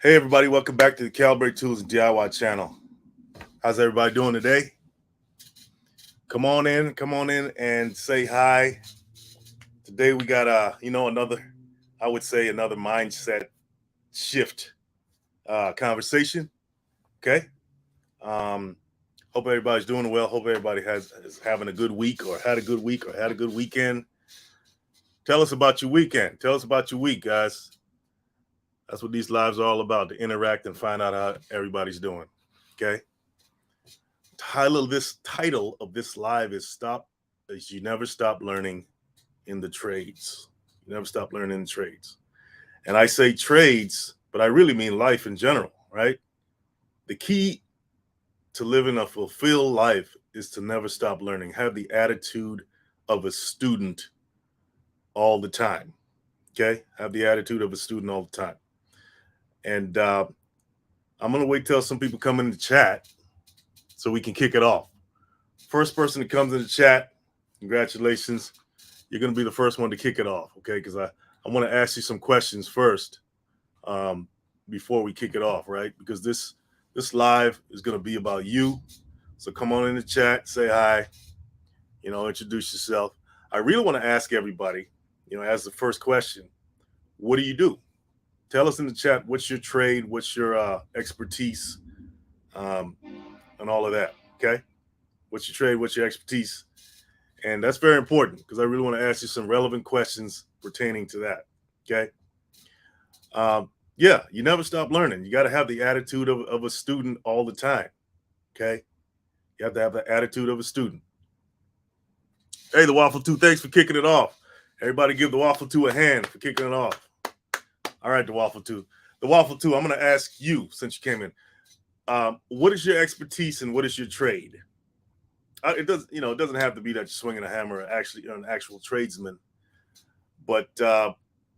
Hey everybody, welcome back to the Calibrate Tools and DIY channel. How's everybody doing today? Come on in and say hi. Today we got another, I would say another mindset shift conversation. Okay. Um, Hope everybody's doing well. Hope everybody is having a good week or had a good week or had a good weekend. Tell us about your weekend. Tell us about your week, guys. That's what these lives are all about, to interact and find out how everybody's doing. Okay. Title of this live is you never stop learning in the trades. You never stop learning in the trades. And I say trades, but I really mean life in general, right? The key to living a fulfilled life is to never stop learning. Have the attitude of a student all the time. Okay? Have the attitude of a student all the time. And I'm going to wait till some people come in the chat so we can kick it off. First person that comes in the chat, congratulations. You're going to be the first one to kick it off, okay? Because I want to ask you some questions first before we kick it off, right? Because this live is going to be about you. So come on in the chat, say hi, introduce yourself. I really want to ask everybody, as the first question, what do you do? Tell us in the chat, what's your trade, what's your expertise, and all of that, okay? What's your trade, what's your expertise? And that's very important because I really want to ask you some relevant questions pertaining to that. Okay. Yeah, you never stop learning. You got to have the attitude of a student all the time. Okay. You have to have the attitude of a student. Hey, the Waffle 2, thanks for kicking it off. Everybody give the Waffle 2 a hand for kicking it off. All right, the Waffle 2. The Waffle 2, I'm going to ask you, since you came in, what is your expertise and what is your trade? It doesn't have to be that you're swinging a hammer, actually an actual tradesman. But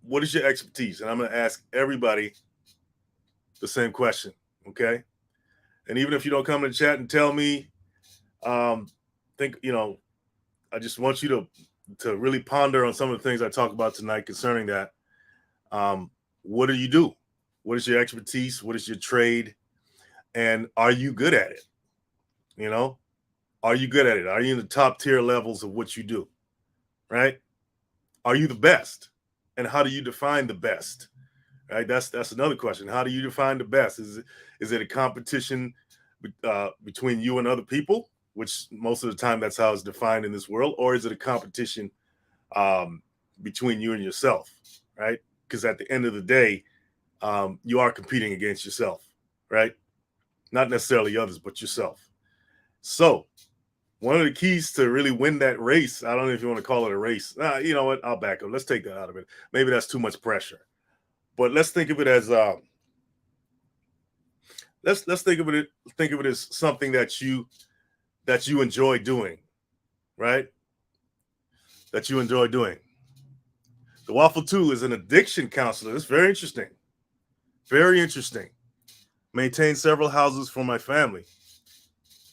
what is your expertise? And I'm going to ask everybody the same question, okay? And even if you don't come in the chat and tell me, I just want you to really ponder on some of the things I talk about tonight concerning that. What do you do? What is your expertise? What is your trade? And are you good at it? Are you good at it? Are you in the top tier levels of what you do? Right? Are you the best? And how do you define the best? Right? That's another question. How do you define the best? Is it a competition between you and other people, which most of the time that's how it's defined in this world, or is it a competition between you and yourself? Right? Because at the end of the day, you are competing against yourself, right? Not necessarily others, but yourself. So one of the keys to really win that race, I don't know if you want to call it a race. You know what? I'll back up. Let's take that out of it. Maybe that's too much pressure. But let's think of it as let's think of it as something that you enjoy doing, right? That you enjoy doing. The Waffle 2 is an addiction counselor. It's very interesting. Very interesting. Maintain several houses for my family.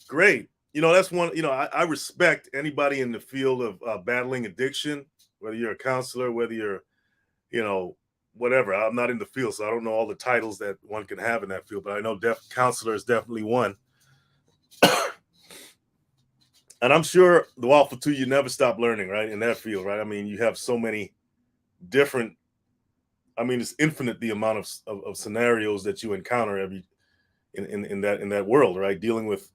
Great. That's one, I respect anybody in the field of battling addiction, whether you're a counselor, whether you're, whatever. I'm not in the field, so I don't know all the titles that one can have in that field, but I know counselor is definitely one. And I'm sure the Waffle 2, you never stop learning, right? In that field, right? I mean, you have so many different, it's infinite the amount of scenarios that you encounter in that world, right? Dealing with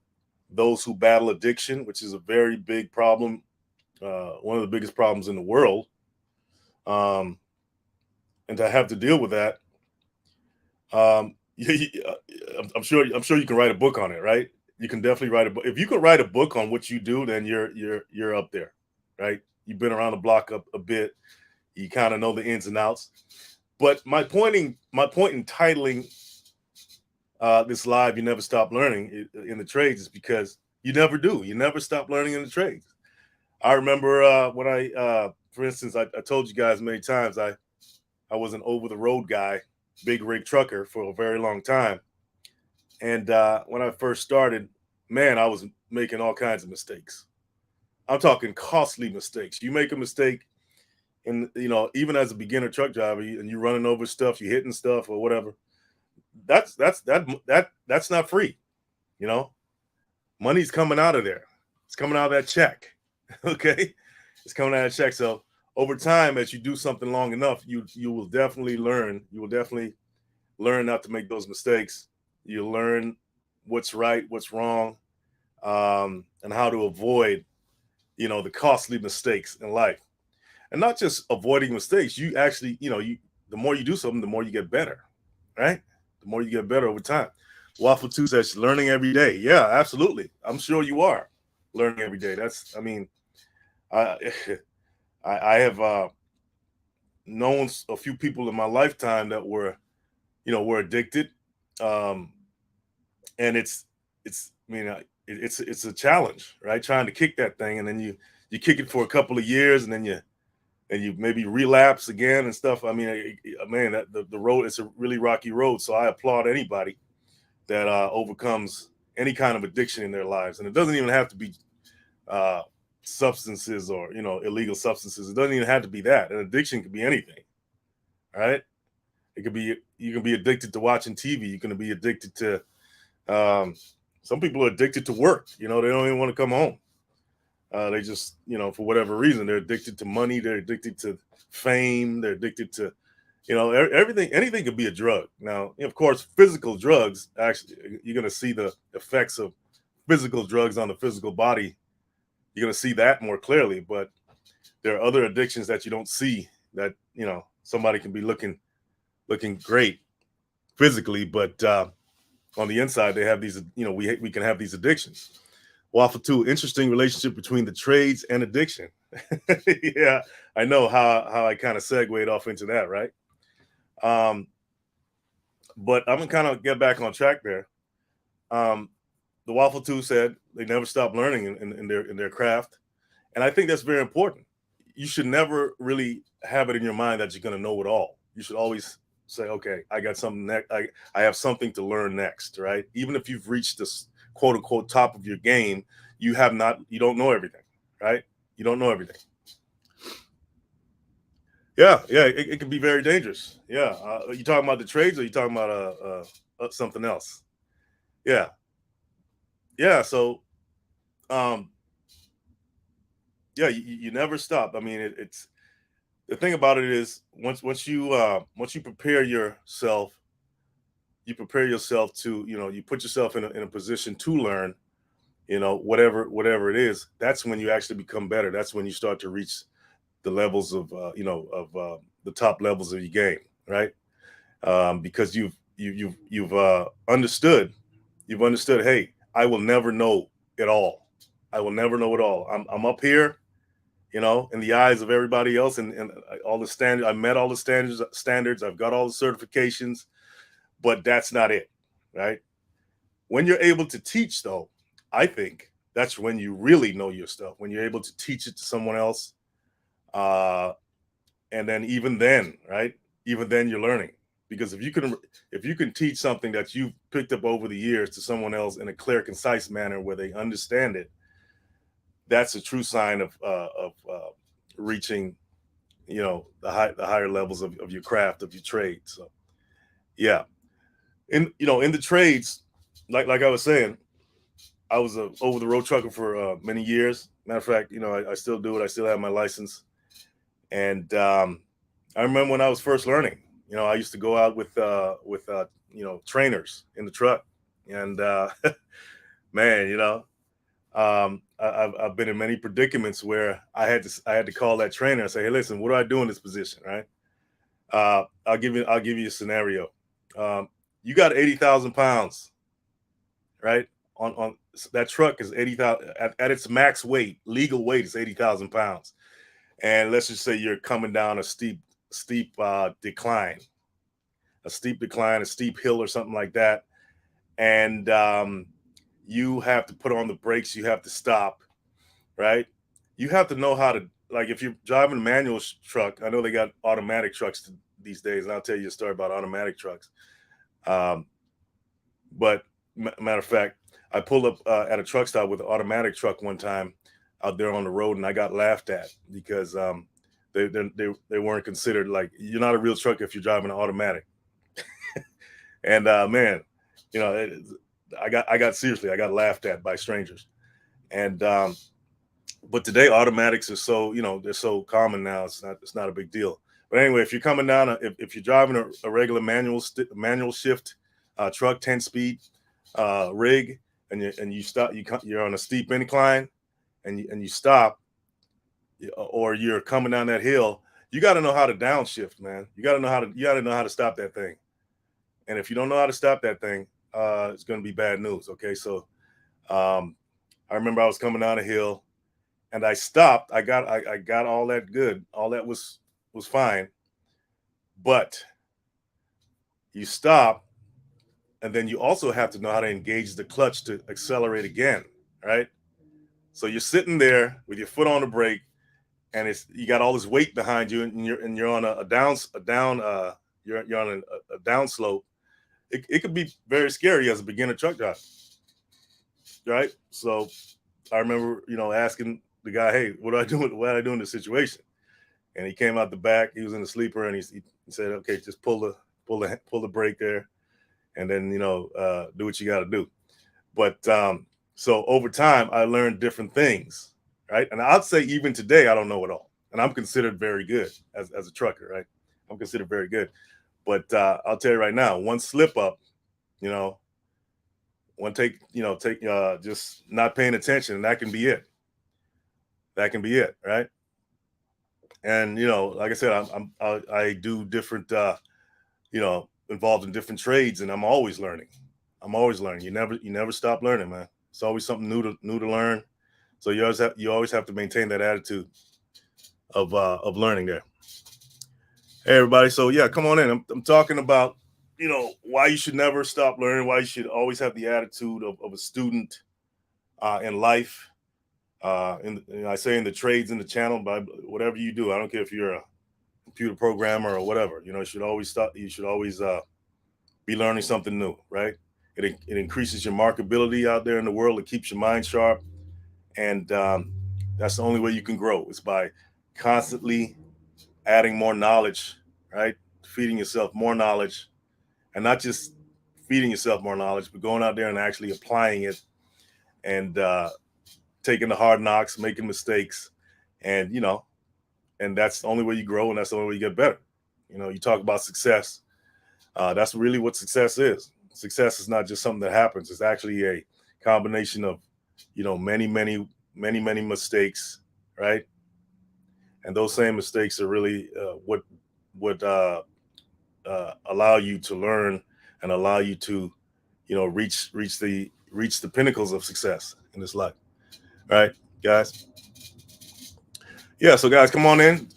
those who battle addiction, which is a very big problem, one of the biggest problems in the world. And to have to deal with that, I'm sure you can write a book on it, right? You can definitely write a book. If you can write a book on what you do, then you're up there, right? You've been around the block a bit. You kind of know the ins and outs. But my point in titling this live, "You Never Stop Learning" in the trades, is because you never do. You never stop learning in the trades. I remember when for instance, I told you guys many times, I was an over the road guy, big rig trucker for a very long time. And when I first started, man, I was making all kinds of mistakes. I'm talking costly mistakes. You make a mistake, and even as a beginner truck driver, and you're running over stuff, you're hitting stuff or whatever, that's not free. You know, money's coming out of there. It's coming out of that check. Okay, it's coming out of that check. So over time, as you do something long enough, you will definitely learn. You will definitely learn not to make those mistakes. You learn what's right, what's wrong, and how to avoid, the costly mistakes in life. And not just avoiding mistakes. You actually, the more you do something, the more you get better, right? The more you get better over time. Waffle Two says learning every day. Yeah, absolutely. I'm sure you are learning every day. I mean, I I have known a few people in my lifetime that were addicted, um, and I mean, it's a challenge, right? Trying to kick that thing, and then you kick it for a couple of years, and then you maybe relapse again and stuff. I mean, man, the road, it's a really rocky road. So I applaud anybody that overcomes any kind of addiction in their lives, and it doesn't even have to be uh, substances or illegal substances. It doesn't even have to be that. An addiction could be anything, right? It could be You can be addicted to watching TV. You can be addicted to some people are addicted to work. They don't even want to come home. They just, for whatever reason, they're addicted to money. They're addicted to fame. They're addicted to, everything. Anything could be a drug. Now, of course, physical drugs, actually, you're going to see the effects of physical drugs on the physical body. You're going to see that more clearly. But there are other addictions that you don't see that, somebody can be looking great physically, but on the inside, they have these, we can have these addictions. Waffle Two, interesting relationship between the trades and addiction. Yeah, I know how I kind of segued off into that, right? Um, but I'm gonna kind of get back on track there. Um, the Waffle Two said they never stop learning in their craft, and I think that's very important. You should never really have it in your mind that you're gonna know it all. You should always say, okay, I got something next. I have something to learn next, right? Even if you've reached this quote unquote top of your game, you don't know everything, right? You don't know everything. Yeah, yeah, it can be very dangerous. Yeah, are you talking about the trades, or are you talking about something else? Yeah, yeah. So, um, yeah, you never stop. I mean, it's the thing about it is once you prepare yourself to you put yourself in a position to learn, whatever it is. That's when you actually become better. That's when you start to reach the levels of the top levels of your game, right? Because you've understood. You've understood. Hey, I will never know it all. I will never know it all. I'm up here, in the eyes of everybody else, and all the standards. I met all the standards. I've got all the certifications, but that's not it, right? When you're able to teach, though, I think that's when you really know your stuff. When you're able to teach it to someone else, uh, and then even then, right? Even then, you're learning, because if you can teach something that you've picked up over the years to someone else in a clear, concise manner where they understand it, that's a true sign of reaching, the higher levels of your craft, of your trade. So yeah, in the trades, like I was saying, I was a over the road trucker for many years. Matter of fact, I still do it. I still have my license, and I remember when I was first learning. I used to go out with trainers in the truck, and man, I've been in many predicaments where I had to call that trainer and say, hey, listen, what do I do in this position, right? I'll give you a scenario. You got 80,000 pounds, right? On that truck is 80,000 at its max weight, legal weight is 80,000 pounds. And let's just say you're coming down a steep decline, a steep hill or something like that. And you have to put on the brakes, you have to stop, right? You have to know how to, like, if you're driving a manual truck, I know they got automatic trucks these days, and I'll tell you a story about automatic trucks. Um, but matter of fact, I pulled up at a truck stop with an automatic truck one time out there on the road, and I got laughed at because they weren't considered, like, you're not a real trucker if you're driving an automatic. And man, you know, I got laughed at by strangers. And but today automatics are so, you know, they're so common now. It's not a big deal. But anyway, if you're coming down, if you're driving a regular manual shift truck, 10 speed rig, and you stop, you're on a steep incline, and you stop, or you're coming down that hill, you got to know how to downshift, man. You got to know how to stop that thing. And if you don't know how to stop that thing, it's going to be bad news. Okay, so um, I remember I was coming down a hill, and I stopped. I got all that good. All that was fine. But you stop, and then you also have to know how to engage the clutch to accelerate again, right? So you're sitting there with your foot on the brake, and it's you got all this weight behind you, and you're on you're on a down slope. It could be very scary as a beginner truck driver, right? So I remember, you know, asking the guy, "Hey, what do I do? What do I do in this situation?" And he came out the back. He was in the sleeper, and he said, "Okay, just pull the brake there, and then, you know, do what you got to do." But so over time, I learned different things, right? And I'd say even today, I don't know it all, and I'm considered very good as a trucker, right? I'm considered very good. But I'll tell you right now, one slip up, you know, one take just not paying attention, and that can be it. That can be it, right? And you know, like I said, I do different, you know, involved in different trades, and I'm always learning. I'm always learning. You never stop learning, man. It's always something new to learn. So you always have to maintain that attitude of learning there. Hey everybody, so yeah, come on in. I'm talking about, you know, why you should never stop learning, why you should always have the attitude of a student in life. I say in the trades in the channel, but whatever you do, I don't care if you're a computer programmer or whatever. You know, you should always be learning something new, right? It increases your markability out there in the world. It keeps your mind sharp, and that's the only way you can grow. It's by constantly adding more knowledge, right? Feeding yourself more knowledge, and not just feeding yourself more knowledge, but going out there and actually applying it, and taking the hard knocks, making mistakes, and you know, and that's the only way you grow, and that's the only way you get better. You know, you talk about success. That's really what success is. Success is not just something that happens. It's actually a combination of, you know, many mistakes, right? And those same mistakes are really what would allow you to learn and allow you to, you know, reach the pinnacles of success in this life, right, guys? Yeah. So, guys, come on in.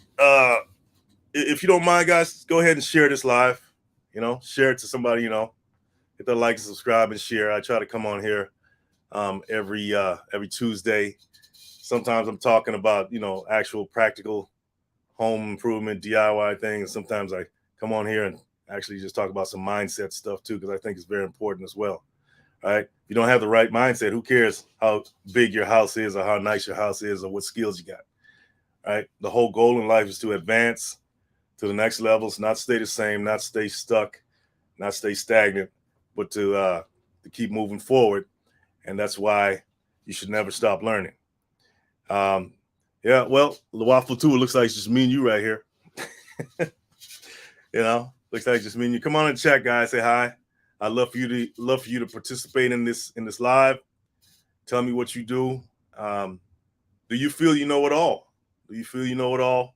If you don't mind, guys, go ahead and share this live. You know, share it to somebody. You know, hit the like, subscribe, and share. I try to come on here every Tuesday. Sometimes I'm talking about, you know, actual practical home improvement DIY things. Sometimes I come on here and actually just talk about some mindset stuff too, because I think it's very important as well. All right. If you don't have the right mindset, who cares how big your house is or how nice your house is or what skills you got? All right. The whole goal in life is to advance to the next levels, not stay the same, not stay stuck, not stay stagnant, but to keep moving forward. And that's why you should never stop learning. Um, yeah, well, the waffle too. It looks like it's just me and you right here. You know, looks like just me and you. Come on and chat, guys. Say hi. I'd love for you to participate in this live. Tell me what you do. Um, do you feel you know it all? Do you feel you know it all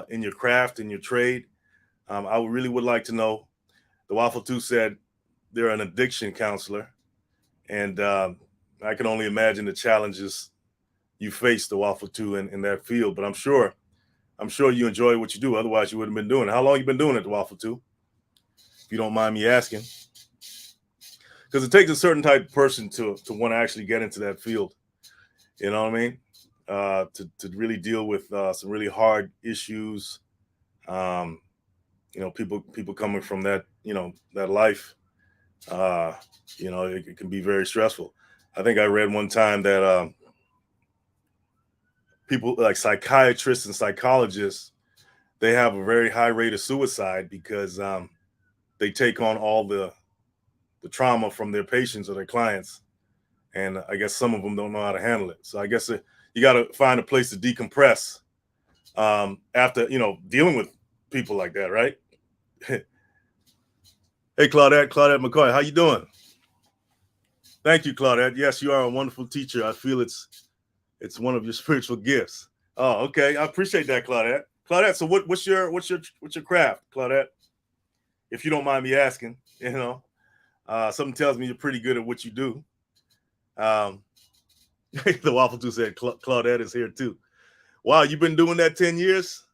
in your craft, in your trade? I really would like to know. The Waffle 2 said they're an addiction counselor, and I can only imagine the challenges you face, the Waffle 2, in that field. But I'm sure you enjoy what you do. Otherwise, you wouldn't have been doing it. How long you been doing it, the Waffle 2? If you don't mind me asking, because it takes a certain type of person to want to actually get into that field. You know what I mean? To really deal with some really hard issues. Um, you know, people coming from that, you know, that life. Uh, you know, it can be very stressful. I think I read one time that people like psychiatrists and psychologists, they have a very high rate of suicide because they take on all the trauma from their patients or their clients, and I guess some of them don't know how to handle it. So I guess you got to find a place to decompress after dealing with people like that, right? Hey, Claudette McCoy, how you doing? Thank you, Claudette. Yes, you are a wonderful teacher. I feel it's one of your spiritual gifts. Oh, okay. I appreciate that, Claudette. Claudette, so what's your craft, Claudette? If you don't mind me asking, something tells me you're pretty good at what you do. The Waffle 2 said Claudette is here too. Wow, you've been doing that 10 years?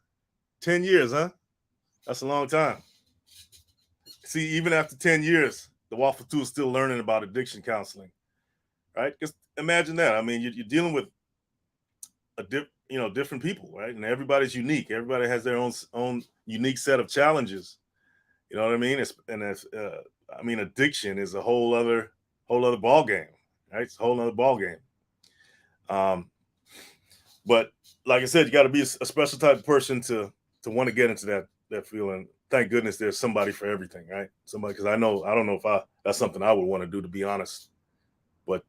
10 years, huh? That's a long time. See, even after 10 years, the Waffle 2 is still learning about addiction counseling, right? Because imagine that. I mean, you're dealing with different people, right? And everybody's unique. Everybody has their own unique set of challenges. You know what I mean? Addiction is a whole other ball game, right? It's a whole other ball game. But like I said, you got to be a special type of person to want to get into that feeling. Thank goodness there's somebody for everything, right? Somebody, because I don't know if that's something I would want to do, to be honest. But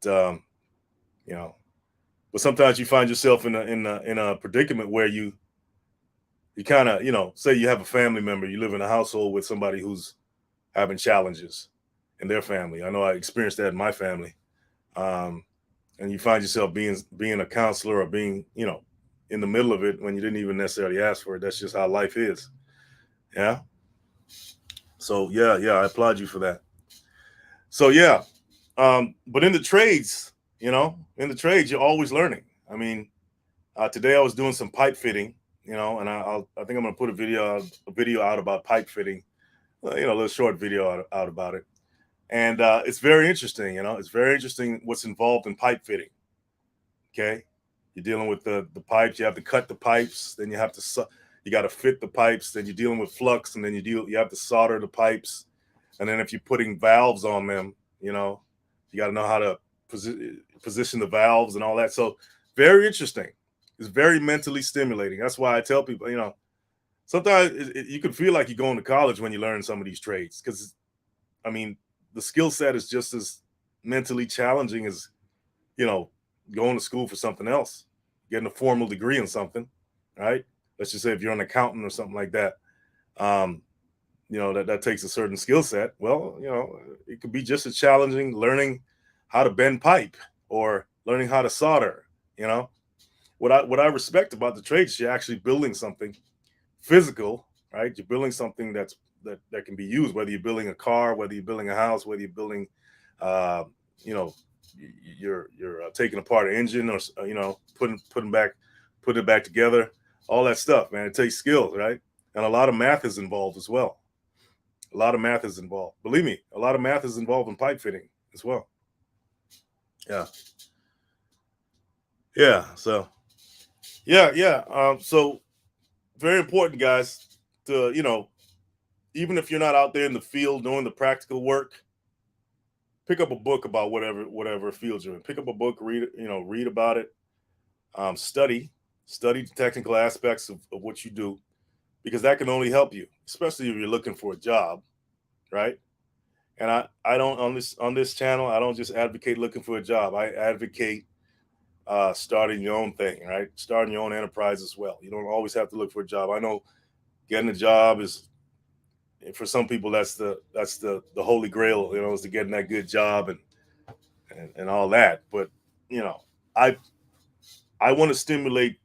but sometimes you find yourself in a predicament where you kind of, say you have a family member, you live in a household with somebody who's having challenges in their family. I know I experienced that in my family. And you find yourself being a counselor or being, in the middle of it when you didn't even necessarily ask for it. That's just how life is. Yeah. So yeah, I applaud you for that. So yeah. But in the trades, you're always learning. I mean, today I was doing some pipe fitting, and I think I'm gonna put a video out about pipe fitting, a little short video out about it. And it's very interesting, it's very interesting what's involved in pipe fitting. Okay. You're dealing with the pipes, you have to cut the pipes, then you got to fit the pipes, then you're dealing with flux, and then you have to solder the pipes. And then if you're putting valves on them, you got to know how to position the valves and all that. So very interesting. It's very mentally stimulating. That's why I tell people, sometimes you can feel like you're going to college when you learn some of these trades, because the skill set is just as mentally challenging as, going to school for something else, getting a formal degree in something, right? Let's just say if you're an accountant or something like that, that takes a certain skill set. Well, it could be just as challenging learning how to bend pipe or learning how to solder. What I respect about the trades, you're actually building something physical, right? You're building something that can be used, whether you're building a car, whether you're building a house, whether you're building, you're taking apart an engine, or putting it back together. All that stuff, man, it takes skills, right? And a lot of math is involved as well. A lot of math is involved. Believe me, a lot of math is involved in pipe fitting as well. Yeah. So so very important, guys, to even if you're not out there in the field doing the practical work, pick up a book about whatever field you're in. Pick up a book, read about it, study the technical aspects of what you do, because that can only help you, especially if you're looking for a job, right? And I don't, on this channel, I don't just advocate looking for a job. I advocate starting your own thing, right? Starting your own enterprise as well. You don't always have to look for a job. I know getting a job is, for some people, that's the holy grail, is to getting that good job and all that. But I want to stimulate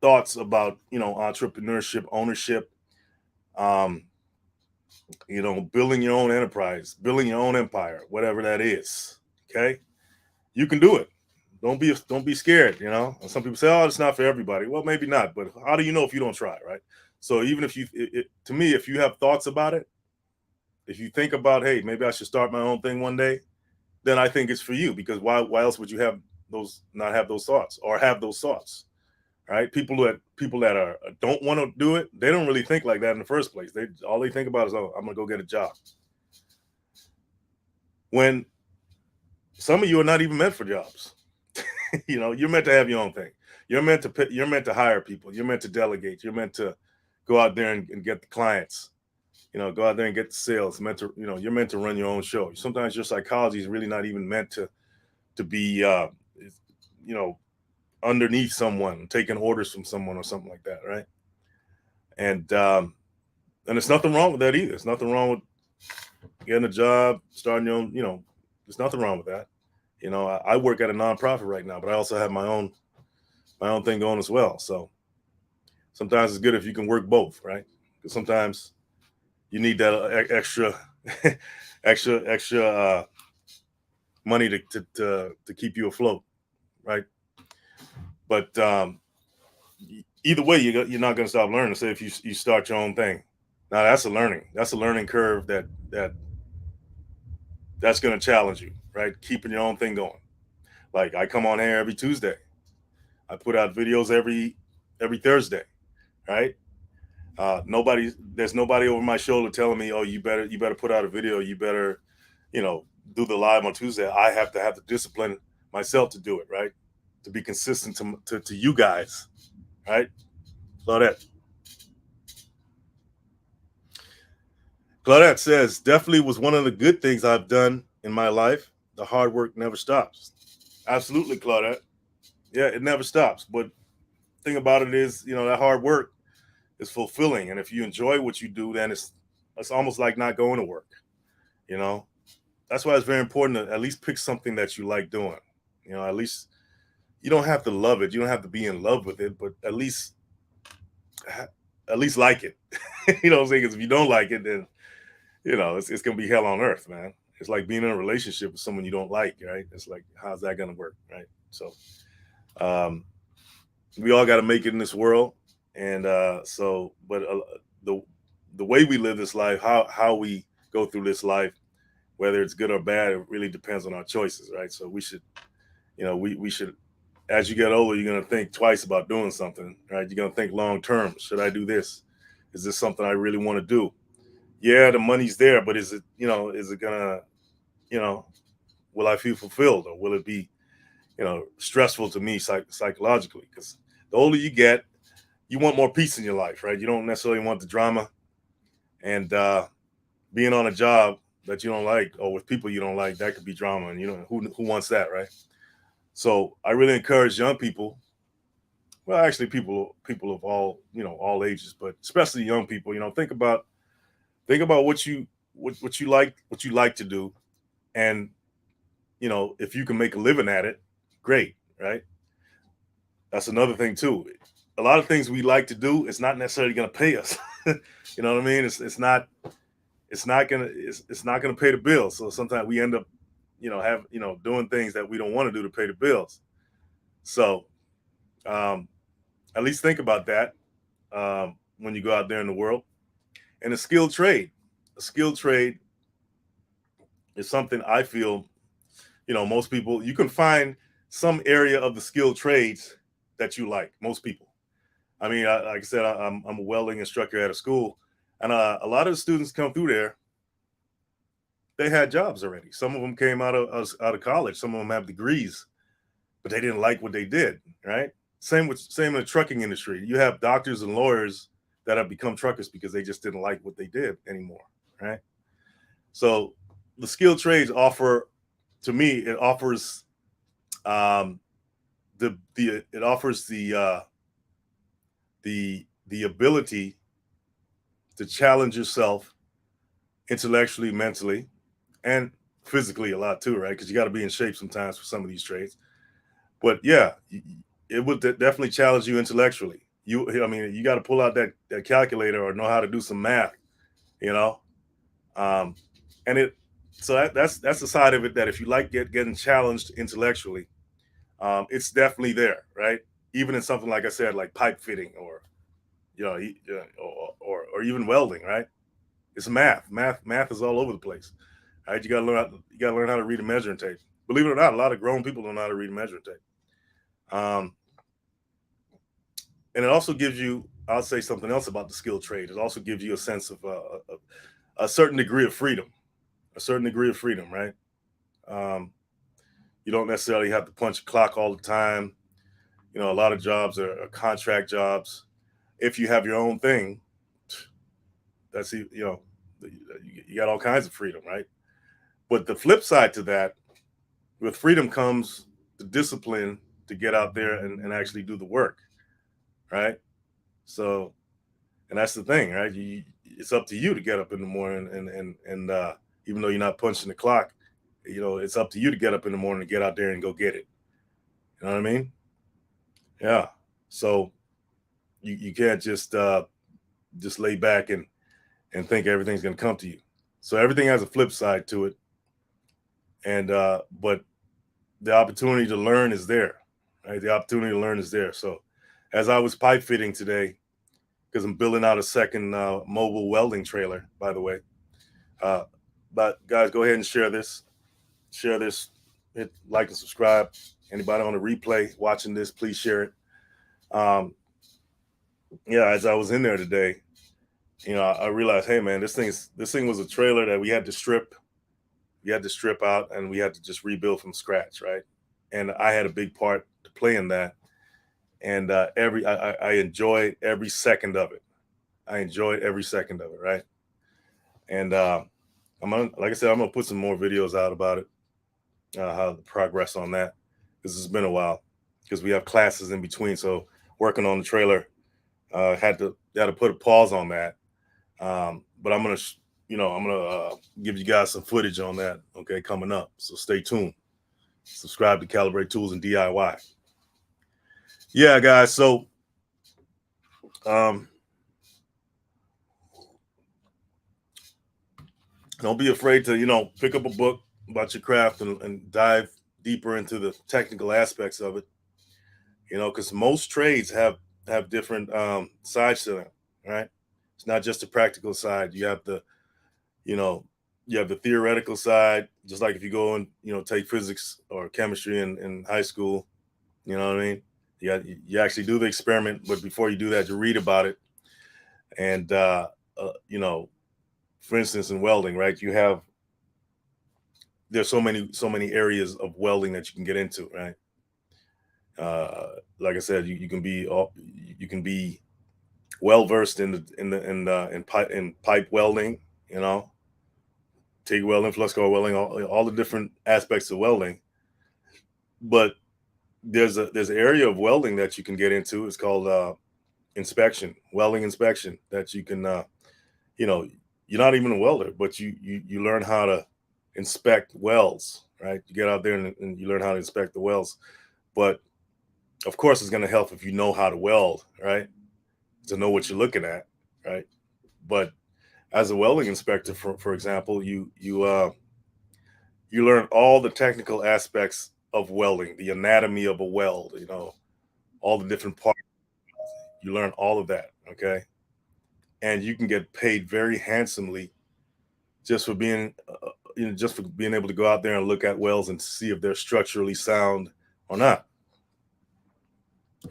thoughts about entrepreneurship, ownership, building your own enterprise, building your own empire, whatever that is. Okay, you can do it. Don't be scared. And some people say, "Oh, it's not for everybody." Well, maybe not, but how do you know if you don't try, right? So even if to me, if you have thoughts about it, if you think about, hey, maybe I should start my own thing one day, then I think it's for you, because why else would you not have those thoughts, or have those thoughts, right? People that don't want to do it, they don't really think like that in the first place. All they think about is, oh, I'm gonna go get a job. When some of you are not even meant for jobs. You're meant to have your own thing. You're meant to hire people. You're meant to delegate. You're meant to go out there and get the clients. Go out there and get the sales. Meant to, you're meant to run your own show. Sometimes your psychology is really not even meant to be, you know, underneath someone, taking orders from someone or something like that, right? And there's nothing wrong with that either. There's nothing wrong with getting a job, starting your own. There's nothing wrong with that. I work at a nonprofit right now, but I also have my own thing going as well. So sometimes it's good if you can work both, right? Because sometimes you need that extra, extra money to keep you afloat, right? But either way, you're not going to stop learning. Say if you start your own thing, now that's a learning curve that's going to challenge you, right? Keeping your own thing going. Like I come on here every Tuesday. I put out videos every Thursday, right? There's nobody over my shoulder telling me, oh, you better put out a video. You better, you know, do the live on Tuesday. I have to have the discipline myself to do it, right? To be consistent to you guys, right? Claudette says, definitely was one of the good things I've done in my life. The hard work never stops. Absolutely, Claudette. Yeah, it never stops. But the thing about it is, that hard work is fulfilling. And if you enjoy what you do, then it's almost like not going to work. You know, that's why it's very important to at least pick something that you like doing. At least you don't have to love it. You don't have to be in love with it, but at least like it. You know what I'm saying? Because if you don't like it, then it's gonna be hell on earth, man. It's like being in a relationship with someone you don't like, right? It's like, how's that gonna work, right? So, we all got to make it in this world, and but the way we live this life, how we go through this life, whether it's good or bad, it really depends on our choices, right? So we should, we should. As you get older, you're gonna think twice about doing something, right? You're gonna think long term. Should I do this? Is this something I really want to do? Yeah, the money's there, but is it gonna, will I feel fulfilled, or will it be, stressful to me psychologically? Because the older you get, you want more peace in your life, right? You don't necessarily want the drama, and being on a job that you don't like, or with people you don't like, that could be drama, and who wants that, right? So I really encourage young people. Well, actually, people of all ages, but especially young people. Think about what you like to do, and if you can make a living at it, great, right? That's another thing too. A lot of things we like to do, it's not necessarily going to pay us. You know what I mean? It's not gonna pay the bills. So sometimes we end up, doing things that we don't want to do to pay the bills. So um, at least think about that when you go out there in the world. And a skilled trade is something I feel, most people, you can find some area of the skilled trades that you like. Most people. I mean, like I said, I'm a welding instructor at a school, and a lot of the students come through there. They had jobs already. Some of them came out of college. Some of them have degrees, but they didn't like what they did. Right? Same in the trucking industry. You have doctors and lawyers that have become truckers because they just didn't like what they did anymore. Right? So the skilled trades offer, to me, it offers it offers the ability to challenge yourself intellectually, mentally, and physically a lot too, right? Because you got to be in shape sometimes for some of these trades. But yeah, it would definitely challenge you intellectually. I mean, you got to pull out that calculator or know how to do some math, you know. Um, and that's the side of it, that if you like getting challenged intellectually, it's definitely there, right? Even in something like I said, like pipe fitting, or or even welding, right? It's math. Math is all over the place. Right? You gotta learn how to read a measuring tape. Believe it or not, a lot of grown people don't know how to read a measuring tape. Um, and it also gives you, I'll say something else about the skilled trade. It also gives you a sense of a certain degree of freedom, right? Um, you don't necessarily have to punch a clock all the time. A lot of jobs are contract jobs. If you have your own thing, that's You got all kinds of freedom, right? But the flip side to that, with freedom comes the discipline to get out there and actually do the work, right? So, and that's the thing, right? It's up to you to get up in the morning and even though you're not punching the clock, it's up to you to get up in the morning and get out there and go get it. You know what I mean? Yeah. So you can't just lay back and think everything's gonna come to you. So everything has a flip side to it. And but the opportunity to learn is there, right? The opportunity to learn is there. So as I was pipe fitting today, because I'm building out a second mobile welding trailer, by the way. But guys, go ahead and share this. Share this. Hit like and subscribe. Anybody on the replay watching this, please share it. Yeah, as I was in there today, I realized, hey man, this thing was a trailer that we had to strip. We had to strip out and we had to just rebuild from scratch, right? And I had a big part to play in that. And I enjoyed every second of it. I enjoyed every second of it, right? And like I said, I'm gonna put some more videos out about it, how the progress on that. This has been a while because we have classes in between. So working on the trailer, had to put a pause on that. But I'm gonna give you guys some footage on that. Okay, coming up. So stay tuned. Subscribe to Calibrate Tools and DIY. Yeah, guys. So don't be afraid to pick up a book about your craft and dive deeper into the technical aspects of it. Because most trades have different sides to them, right? It's not just the practical side. You have the theoretical side, just like if you go and take physics or chemistry in high school. You know what I mean? You actually do the experiment, but before you do that, you read about it. And for instance, in welding, right? There's so many areas of welding that you can get into, right? Like I said, you can be well versed in pipe welding, TIG welding, flux core welding, all the different aspects of welding. But there's an area of welding that you can get into. It's called welding inspection. That you can, you're not even a welder, but you learn how to inspect welds, right? You get out there and you learn how to inspect the welds. But of course, it's going to help if you know how to weld, right? To know what you're looking at, right? But as a welding inspector, for example, you learn all the technical aspects of welding, the anatomy of a weld, all the different parts. You learn all of that, okay? And you can get paid very handsomely just for being, able to go out there and look at welds and see if they're structurally sound or not,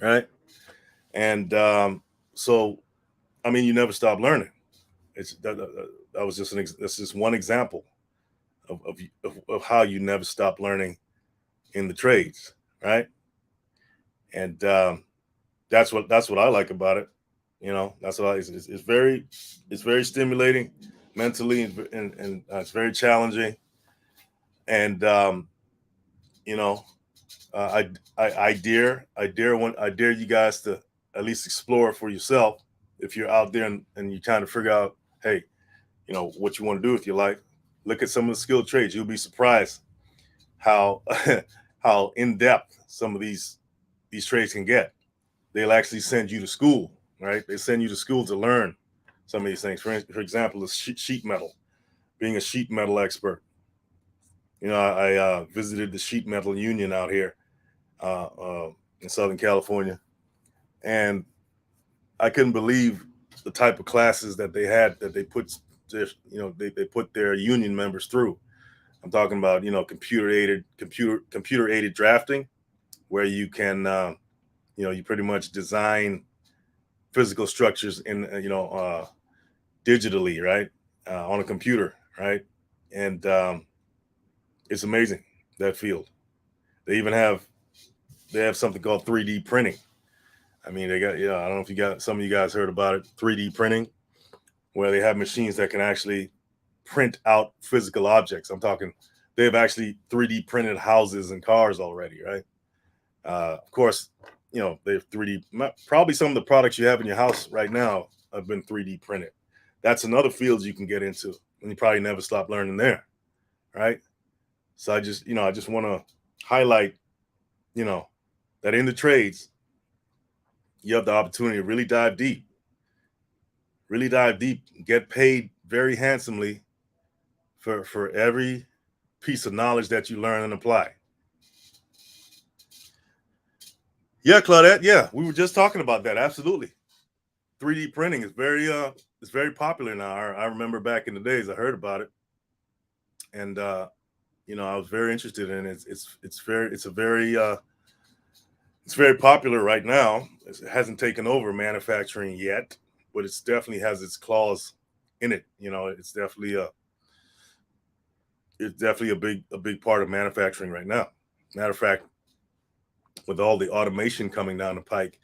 right? And so, I mean, you never stop learning. That was that's just one example of how you never stop learning in the trades, right? And that's what I like about it. That's what it's very stimulating mentally, and it's very challenging. And I dare you guys to at least explore for yourself if you're out there and you're trying to figure out, hey, what you want to do with your life. Look at some of the skilled trades. You'll be surprised how how in depth some of these trades can get. They'll actually send you to school, right? They send you to school to learn some of these things. For example, the sheet metal, being a sheet metal expert. I visited the sheet metal union out here in Southern California, and I couldn't believe the type of classes that they had that they put they put their union members through. I'm talking about computer aided drafting, where you can you pretty much design physical structures in digitally, right, on a computer, right, and it's amazing, that field. They even have something called 3D printing. I mean, they got I don't know if some of you guys heard about it, 3D printing, where they have machines that can actually print out physical objects. I'm talking they've actually 3D printed houses and cars already, right? Of course, they've 3D. Probably some of the products you have in your house right now have been 3D printed. That's another field you can get into, and you probably never stop learning there, right? So I just want to highlight, that in the trades, you have the opportunity to really dive deep, get paid very handsomely for every piece of knowledge that you learn and apply. Yeah, Claudette. Yeah, we were just talking about that. Absolutely. 3D printing is very popular now. I remember back in the days I heard about it, and I was very interested in it. It's very popular right now. It hasn't taken over manufacturing yet, but it's definitely has its claws in it. It's definitely a big part of manufacturing right now. Matter of fact, with all the automation coming down the pike,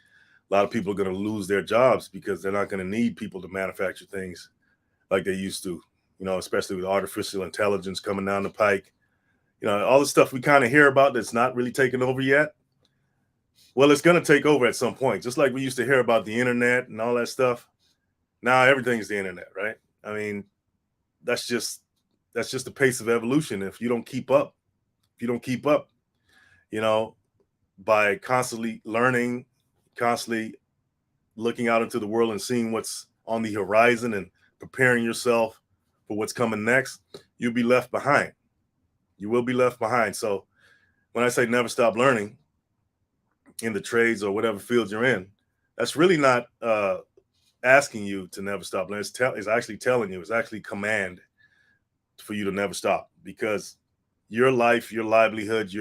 a lot of people are going to lose their jobs because they're not going to need people to manufacture things like they used to, especially with artificial intelligence coming down the pike. All the stuff we kind of hear about that's not really taken over yet. Well, it's going to take over at some point, just like we used to hear about the internet and all that stuff. Now everything's the internet, right? I mean, that's just the pace of evolution. If you don't keep up, you know, by constantly learning, constantly looking out into the world and seeing what's on the horizon and preparing yourself for what's coming next, you'll be left behind. You will be left behind. So when I say never stop learning in the trades or whatever field you're in, that's really not asking you to never stop learning. It's actually telling you, it's actually command for you to never stop, because your life, your livelihood,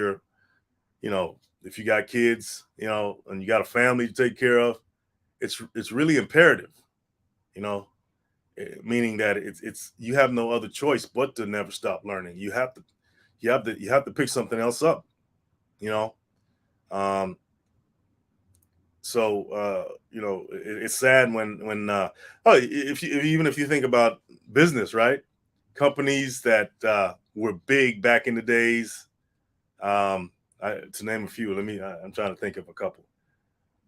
if you got kids, and you got a family to take care of, it's really imperative, meaning that it's you have no other choice but to never stop learning. You have to pick something else up, you know. Um, it's sad when even if you think about business, right? Companies that were big back in the days, to name a few. I'm trying to think of a couple,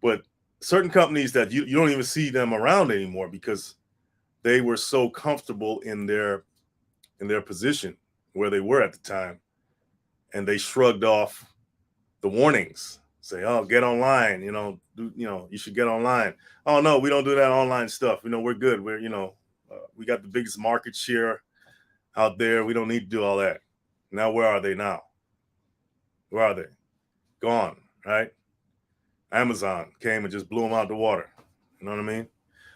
but certain companies that you don't even see them around anymore because they were so comfortable in their position where they were at the time, and they shrugged off the warnings. Say, oh, get online, you should get online. Oh no, we don't do that online stuff. We're good. We got the biggest market share out there. We don't need to do all that. Now, where are they now? Where are they? Gone, right? Amazon came and just blew them out the water. You know what I mean?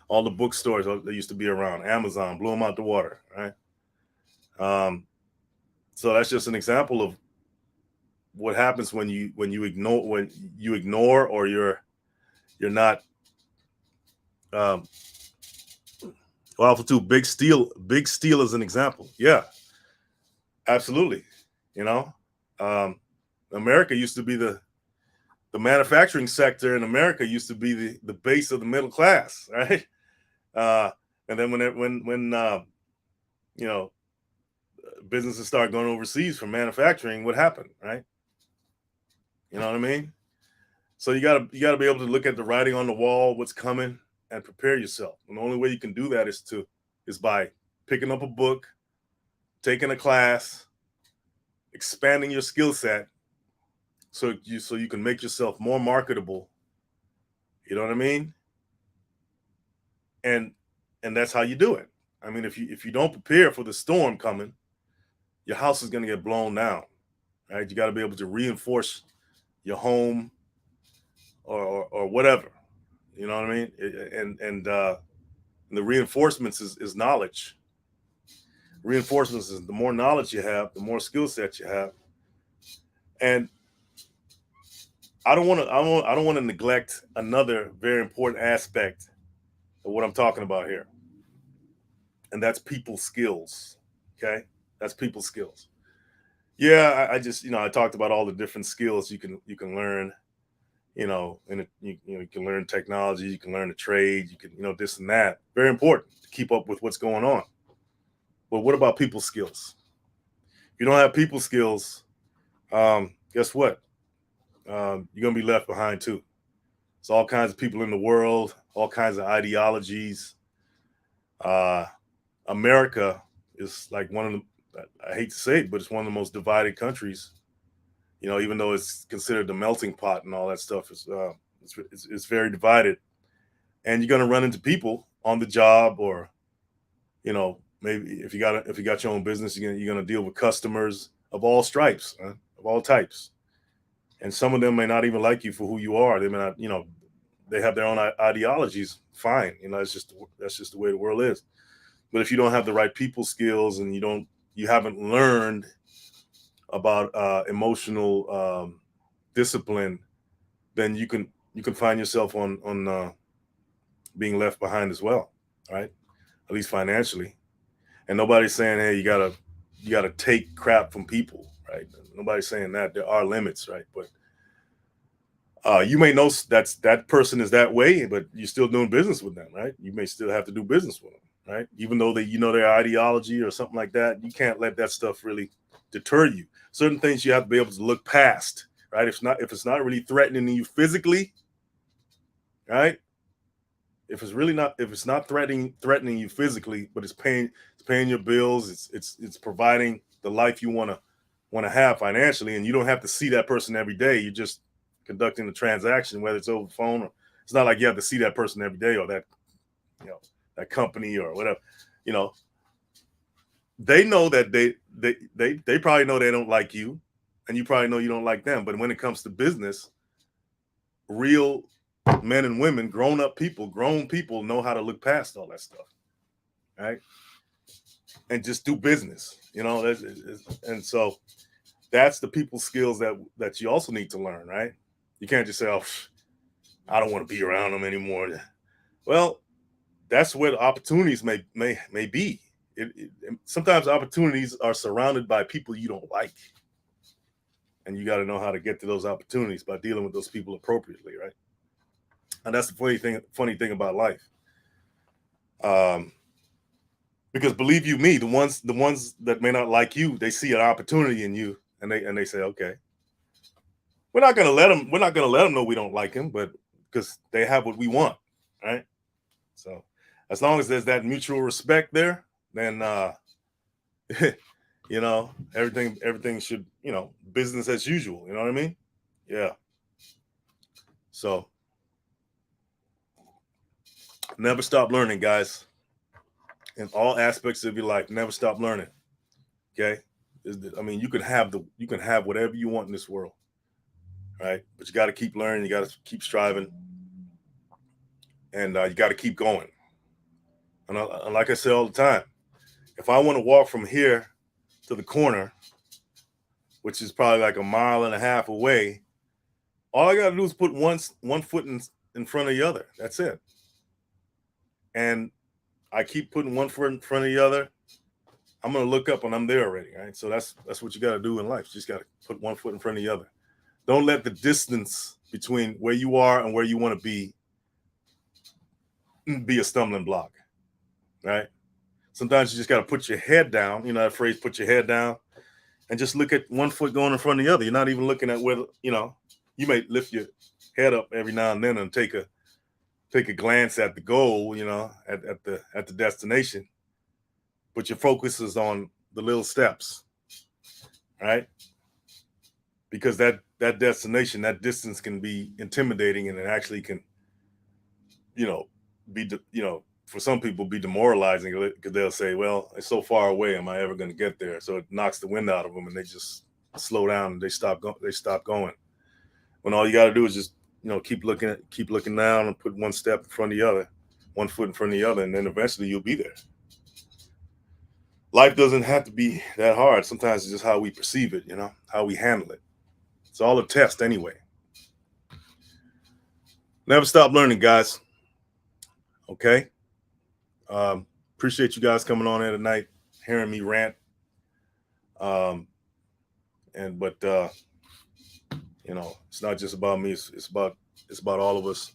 All the bookstores that used to be around, Amazon blew them out the water, right? So that's just an example of what happens when you ignore or you're not. Alpha 2, big steel is an example. Yeah, absolutely. America used to be the manufacturing sector in America used to be the base of the middle class, right? And then when businesses start going overseas for manufacturing, what happened, right? You know what I mean? So you gotta be able to look at the writing on the wall, what's coming, and prepare yourself. And the only way you can do that is by picking up a book, taking a class, expanding your skill set, so you can make yourself more marketable. You know what I mean? And that's how you do it. I mean, if you don't prepare for the storm coming, your house is going to get blown down, right? You got to be able to reinforce your home or whatever. You know what I mean? And the reinforcements is knowledge. Reinforcements is the more knowledge you have, the more skill set you have. And I don't want to neglect another very important aspect of what I'm talking about here. And that's people skills. Okay? That's people skills. Yeah, I just, I talked about all the different skills you can learn, and you can learn technology, you can learn the trade, you can, this and that. Very important to keep up with what's going on. But what about people skills? If you don't have people skills, guess what? You're gonna be left behind too. It's all kinds of people in the world, all kinds of ideologies. Uh, America is like one of the, I hate to say it, but it's one of the most divided countries. You know, even though it's considered the melting pot and all that stuff, it's very divided. And you're gonna run into people on the job, or maybe if you got your own business, you're gonna deal with customers of all stripes, of all types, and some of them may not even like you for who you are. They may not, they have their own ideologies. Fine, that's just the way the world is. But if you don't have the right people skills, and you haven't learned about emotional discipline, then you can find yourself on being left behind as well, right? At least financially. And nobody's saying, hey, you gotta take crap from people, right? Nobody's saying that. There are limits, right? But you may know that person is that way, but you're still doing business with them, right? You may still have to do business with them, right? Even though their ideology or something like that, you can't let that stuff really deter you. Certain things you have to be able to look past, right? If it's not really threatening you physically, right? If it's not threatening you physically, but it's paying your bills, it's providing the life you want to have financially, and you don't have to see that person every day. You're just conducting the transaction, whether it's over the phone, or it's not like you have to see that person every day, or that that company or whatever. They know that they probably know they don't like you, and you probably know you don't like them. But when it comes to business, real men and women, grown people know how to look past all that stuff, right? And just do business, and so that's the people skills that you also need to learn, right? You can't just say, oh, I don't want to be around them anymore. Well, that's where the opportunities may be. Sometimes opportunities are surrounded by people you don't like, and you got to know how to get to those opportunities by dealing with those people appropriately, right? And that's the funny thing about life. Because believe you me, the ones that may not like you, they see an opportunity in you, and they say, okay, we're not gonna let them know we don't like him, but because they have what we want, right? So as long as there's that mutual respect there, then everything should, business as usual. You know what I mean? Yeah. So never stop learning, guys. In all aspects of your life, never stop learning. Okay. I mean, you can have whatever you want in this world, right? But you got to keep learning. You got to keep striving, and you got to keep going. And like I say all the time, if I want to walk from here to the corner, which is probably like 1.5 miles away, all I got to do is put one foot in front of the other. That's it. And I keep putting one foot in front of the other. I'm going to look up and I'm there already, right? So that's what you got to do in life. You just got to put one foot in front of the other. Don't let the distance between where you are and where you want to be a stumbling block, right? Sometimes you just got to put your head down. You know that phrase, put your head down, and just look at one foot going in front of the other. You're not even looking at where, you may lift your head up every now and then and take a glance at the goal, at the destination. But your focus is on the little steps, right? Because that destination, that distance can be intimidating, and it actually can, be, for some people be demoralizing, because they'll say, well, it's so far away, am I ever going to get there? So it knocks the wind out of them, and they just slow down and they stop going. When all you got to do is just, keep looking down and put one step in front of the other, one foot in front of the other, and then eventually you'll be there. Life doesn't have to be that hard. Sometimes it's just how we perceive it, how we handle it. It's all a test anyway. Never stop learning, guys. Okay. Appreciate you guys coming on here tonight, hearing me rant. But it's not just about me. It's about all of us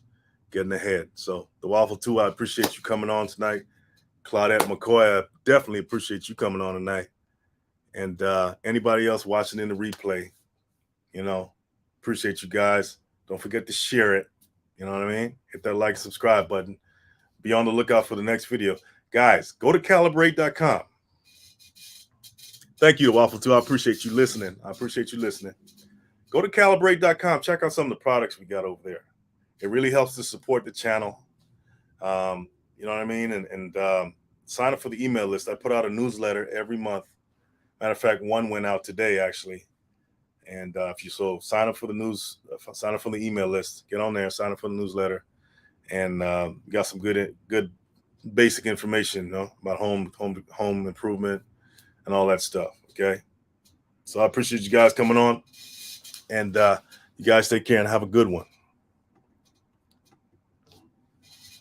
getting ahead. So the Waffle 2, I appreciate you coming on tonight. Claudette McCoy, I definitely appreciate you coming on tonight. And anybody else watching in the replay, you know, appreciate you guys. Don't forget to share it. You know what I mean? Hit that like, subscribe button. Be on the lookout for the next video. Guys, go to calibrate.com. Thank you, Waffle 2. I appreciate you listening. Go to calibrate.com. Check out some of the products we got over there. It really helps to support the channel. You know what I mean? And sign up for the email list. I put out a newsletter every month. Matter of fact, one went out today, actually. And if you sign up for the email list, get on there, sign up for the newsletter, and you got some good basic information, you know, about home improvement and all that stuff. Okay, so I appreciate you guys coming on, and you guys take care and have a good one.